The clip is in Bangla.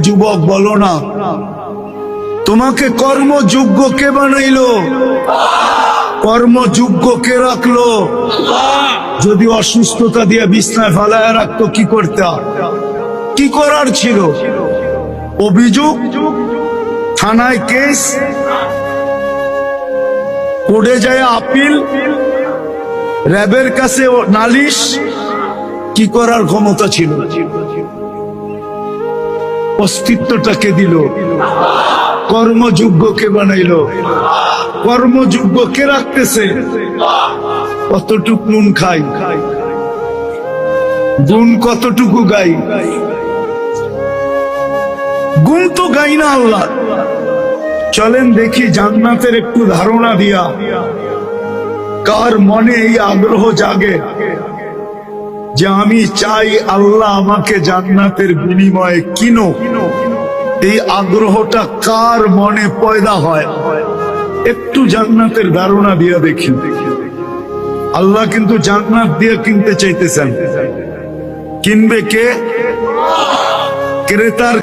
যুবক বলো না, তোমাকে কর্মযোগ্য কে বানাইলো? কর্মযোগ্য কে রাখলো? যদি অসুস্থতা দিয়ে বিছনায় ফেলায় রাখতো কি করতে? কি করার ছিল? অভিযোগ, থানায় কেস, কোর্টে যায় আপিল, র্যাবের কাছে নালিশ, কি করার ক্ষমতা ছিল? অস্তিত্বটাকে দিল। কর্মযোগ্যকে বানাইলো। কর্মযোগ্য কে রাখতেছে? কতটুকু নুন খাই, গুণ কতটুকু গাই? গুণ তো গাই না আল্লাহ। চলেন দেখি জান্নাতের একটু ধারণা দিয়া কার মনে এই আগ্রহ জাগে যে আমি চাই আল্লাহ আমাকে জান্নাতের বিনিময়ে কিনো। এই আগ্রহটা কার মনে পয়দা হয়? একটু জান্নাতের ধারণা দিয়া দেখি। আল্লাহ কিন্তু জান্নাত দিয়ে কিনতে চাইতেছেন। কিনবে কে? ক্রেতার